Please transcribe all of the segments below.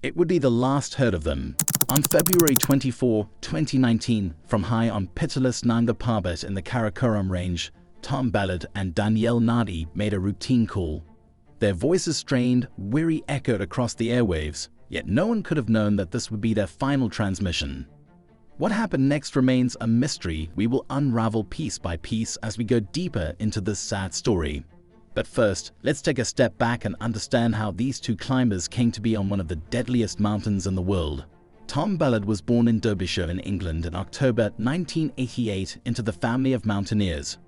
It would be the last heard of them. On February 24, 2019, from high on perilous Nanga Parbat in the Karakoram range, Tom Ballard and Danielle Nardi made a routine call. Their voices strained, weary echoed across the airwaves, yet no one could have known that this would be their final transmission. What happened next remains a mystery we will unravel piece by piece as we go deeper into this sad story. But first, let's take a step back and understand how these two climbers came to be on one of the deadliest mountains in the world. Tom Ballard was born in Derbyshire in England in October 1988 into the family of mountaineers.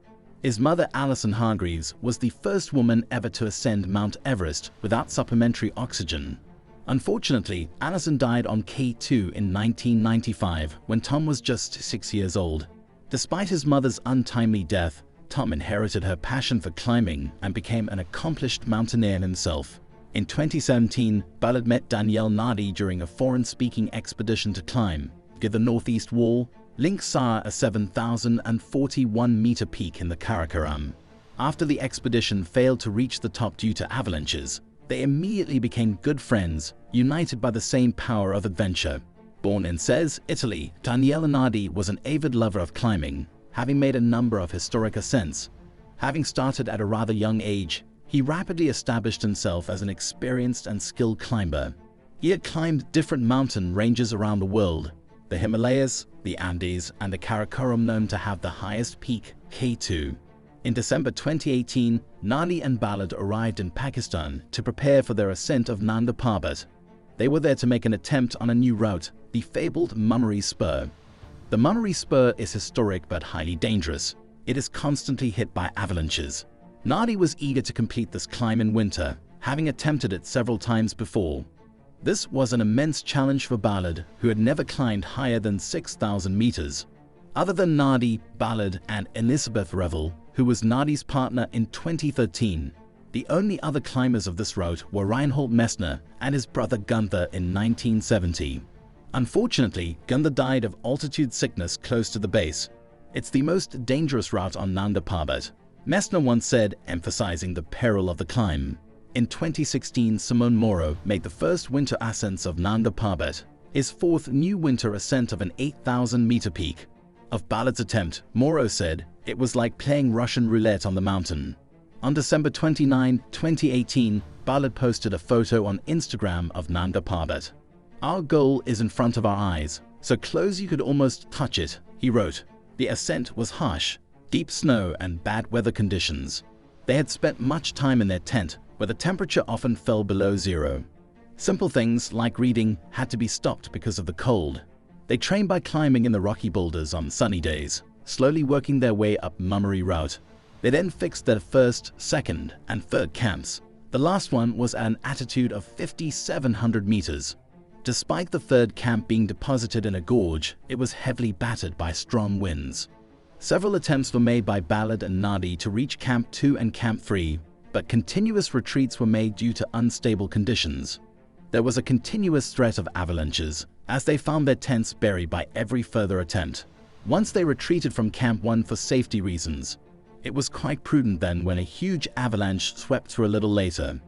His mother, Alison Hargreaves, was the first woman ever to ascend Mount Everest without supplementary oxygen. Unfortunately, Alison died on K2 in 1995 when Tom was just 6 years old. Despite his mother's untimely death, Tom inherited her passion for climbing and became an accomplished mountaineer himself. In 2017, Ballard met Danielle Nardi during a foreign-speaking expedition to climb the Northeast Wall, Link Sar, a 7,041-meter peak in the Karakoram. After the expedition failed to reach the top due to avalanches, they immediately became good friends, united by the same power of adventure. Born in Ses, Italy, Danielle Nardi was an avid lover of climbing, having made a number of historic ascents. Having started at a rather young age, he rapidly established himself as an experienced and skilled climber. He had climbed different mountain ranges around the world, the Himalayas, the Andes, and the Karakoram, known to have the highest peak, K2. In December 2018, Nardi and Ballard arrived in Pakistan to prepare for their ascent of Nanga Parbat. They were there to make an attempt on a new route, the fabled Mummery Spur. The Mummery Spur is historic but highly dangerous. It is constantly hit by avalanches. Nardi was eager to complete this climb in winter, having attempted it several times before. This was an immense challenge for Ballard, who had never climbed higher than 6,000 meters. Other than Nardi, Ballard, and Elizabeth Revel, who was Nardi's partner in 2013, the only other climbers of this route were Reinhold Messner and his brother Gunther in 1970. Unfortunately, Gunther died of altitude sickness close to the base. It's the most dangerous route on Nanga Parbat, Messner once said, emphasizing the peril of the climb. In 2016, Simone Moro made the first winter ascents of Nanga Parbat, his fourth new winter ascent of an 8,000-meter peak. Of Ballard's attempt, Moro said, "It was like playing Russian roulette on the mountain." On December 29, 2018, Ballard posted a photo on Instagram of Nanga Parbat. "Our goal is in front of our eyes, so close you could almost touch it," he wrote. The ascent was harsh, deep snow and bad weather conditions. They had spent much time in their tent, where the temperature often fell below zero. Simple things like reading had to be stopped because of the cold. They trained by climbing in the rocky boulders on sunny days, slowly working their way up Mummery Route. They then fixed their first, second, and third camps. The last one was at an altitude of 5,700 meters. Despite the third camp being deposited in a gorge, it was heavily battered by strong winds. Several attempts were made by Ballard and Nardi to reach Camp 2 and Camp 3, but continuous retreats were made due to unstable conditions. There was a continuous threat of avalanches, as they found their tents buried by every further attempt. Once they retreated from Camp 1 for safety reasons. It was quite prudent then when a huge avalanche swept through a little later.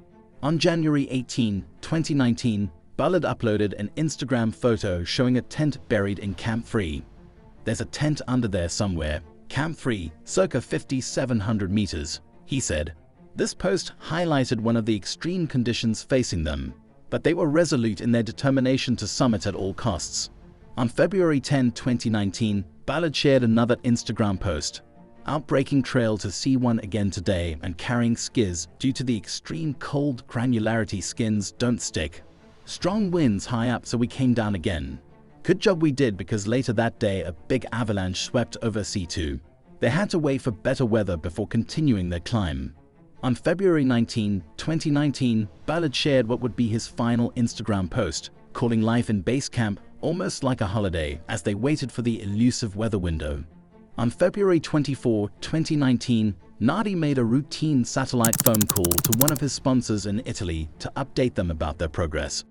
On January 18, 2019, Ballard uploaded an Instagram photo showing a tent buried in Camp 3. "There's a tent under there somewhere. Camp 3, circa 5,700 meters, he said. This post highlighted one of the extreme conditions facing them, but they were resolute in their determination to summit at all costs. On February 10, 2019, Ballard shared another Instagram post. "Outbreaking trail to C1 again today and carrying skis due to the extreme cold granularity skins don't stick. Strong winds high up, so we came down again. Good job we did, because later that day a big avalanche swept over C2. They had to wait for better weather before continuing their climb." On February 19, 2019, Ballard shared what would be his final Instagram post, calling life in base camp almost like a holiday as they waited for the elusive weather window. On February 24, 2019, Nardi made a routine satellite phone call to one of his sponsors in Italy to update them about their progress.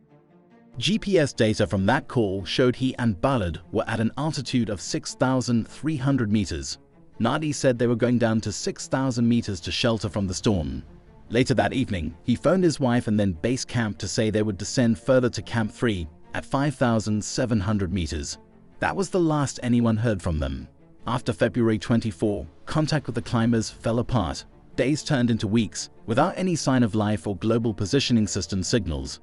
GPS data from that call showed he and Ballard were at an altitude of 6,300 meters. Nardi said they were going down to 6,000 meters to shelter from the storm. Later that evening, he phoned his wife and then base camp to say they would descend further to Camp 3 at 5,700 meters. That was the last anyone heard from them. After February 24, contact with the climbers fell apart. Days turned into weeks, without any sign of life or global positioning system signals.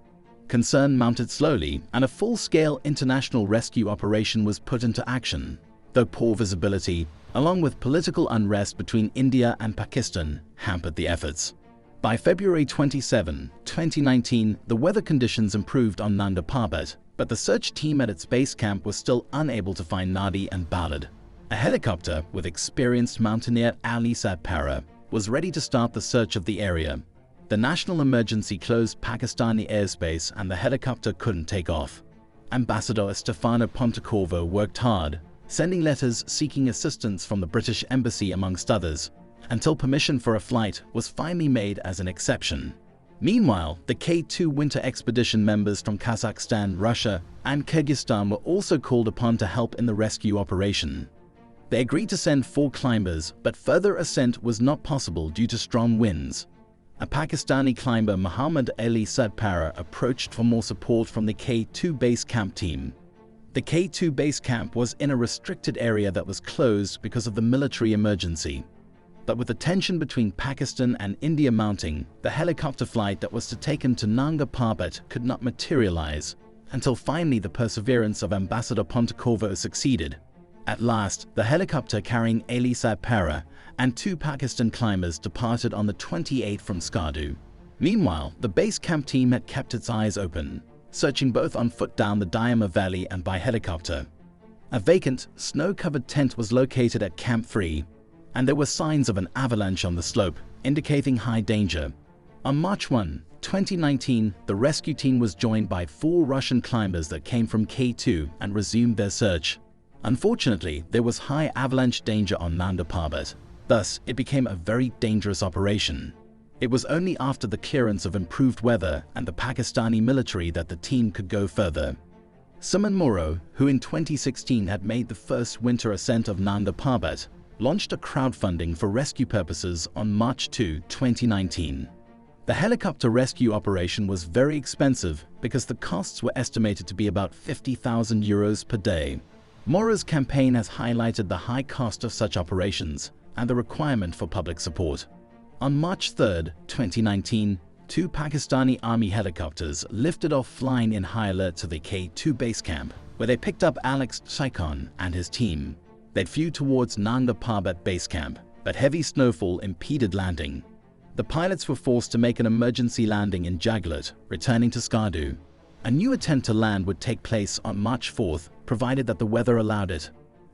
Concern mounted slowly, and a full-scale international rescue operation was put into action, though poor visibility, along with political unrest between India and Pakistan, hampered the efforts. By February 27, 2019, the weather conditions improved on Nanga Parbat, but the search team at its base camp was still unable to find Nadi and Ballard. A helicopter with experienced mountaineer Ali Sadpara was ready to start the search of the area. The national emergency closed Pakistani airspace and the helicopter couldn't take off. Ambassador Stefano Pontecorvo worked hard, sending letters seeking assistance from the British Embassy amongst others, until permission for a flight was finally made as an exception. Meanwhile, the K2 winter expedition members from Kazakhstan, Russia, and Kyrgyzstan were also called upon to help in the rescue operation. They agreed to send 4 climbers, but further ascent was not possible due to strong winds. A Pakistani climber, Muhammad Ali Sadpara, approached for more support from the K2 base camp team. The K2 base camp was in a restricted area that was closed because of the military emergency. But with the tension between Pakistan and India mounting, the helicopter flight that was to take him to Nanga Parbat could not materialize, until finally the perseverance of Ambassador Pontecorvo succeeded. At last, the helicopter carrying Ali Sadpara and 2 Pakistan climbers departed on the 28th from Skardu. Meanwhile, the base camp team had kept its eyes open, searching both on foot down the Diama Valley and by helicopter. A vacant, snow-covered tent was located at Camp 3, and there were signs of an avalanche on the slope, indicating high danger. On March 1, 2019, the rescue team was joined by 4 Russian climbers that came from K2 and resumed their search. Unfortunately, there was high avalanche danger on Nanga Parbat. Thus, it became a very dangerous operation. It was only after the clearance of improved weather and the Pakistani military that the team could go further. Suman Moro, who in 2016 had made the first winter ascent of Nanga Parbat, launched a crowdfunding for rescue purposes on March 2, 2019. The helicopter rescue operation was very expensive because the costs were estimated to be about €50,000 per day. Moro's campaign has highlighted the high cost of such operations and the requirement for public support. On March 3, 2019, 2 Pakistani Army helicopters lifted off flying in high alert to the K2 base camp, where they picked up Alex Saikon and his team. They flew towards Nanga Parbat base camp, but heavy snowfall impeded landing. The pilots were forced to make an emergency landing in Jaglat, returning to Skardu. A new attempt to land would take place on March 4th, provided that the weather allowed it.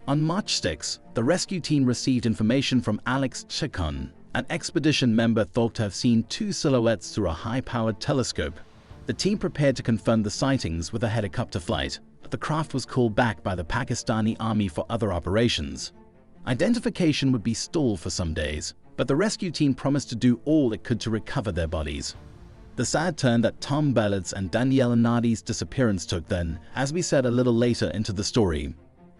On March 6, the rescue team received information from Alex Saikon, an expedition member thought to have seen 2 silhouettes through a high-powered telescope. The team prepared to confirm the sightings with a helicopter flight, but the craft was called back by the Pakistani Army for other operations. Identification would be stalled for some days, but the rescue team promised to do all it could to recover their bodies. The sad turn that Tom Ballard's and Danielle Nadi's disappearance took then, as we said a little later into the story.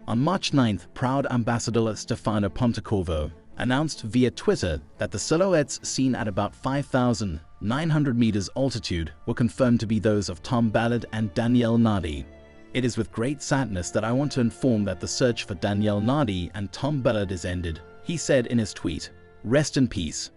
On March 9th, proud Ambassador Stefano Pontecorvo announced via Twitter that the silhouettes seen at about 5,900 meters altitude were confirmed to be those of Tom Ballard and Danielle Nadi. It is with great sadness that I want to inform that the search for Danielle Nadi and Tom Ballard is ended, he said in his tweet. Rest in peace.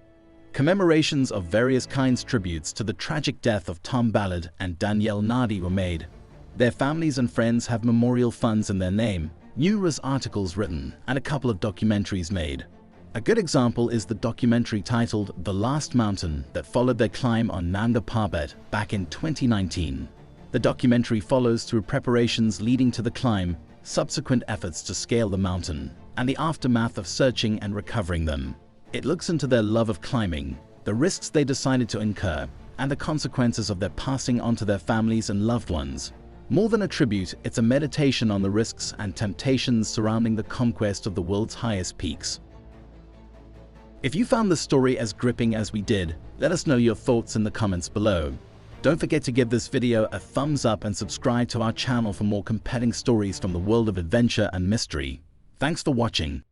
Commemorations of various kinds tributes to the tragic death of Tom Ballard and Danielle Nadi were made. Their families and friends have memorial funds in their name, numerous articles written, and a couple of documentaries made. A good example is the documentary titled The Last Mountain that followed their climb on Nanga Parbat back in 2019. The documentary follows through preparations leading to the climb, subsequent efforts to scale the mountain, and the aftermath of searching and recovering them. It looks into their love of climbing, the risks they decided to incur, and the consequences of their passing on to their families and loved ones. More than a tribute, it's a meditation on the risks and temptations surrounding the conquest of the world's highest peaks. If you found this story as gripping as we did, let us know your thoughts in the comments below. Don't forget to give this video a thumbs up and subscribe to our channel for more compelling stories from the world of adventure and mystery. Thanks for watching.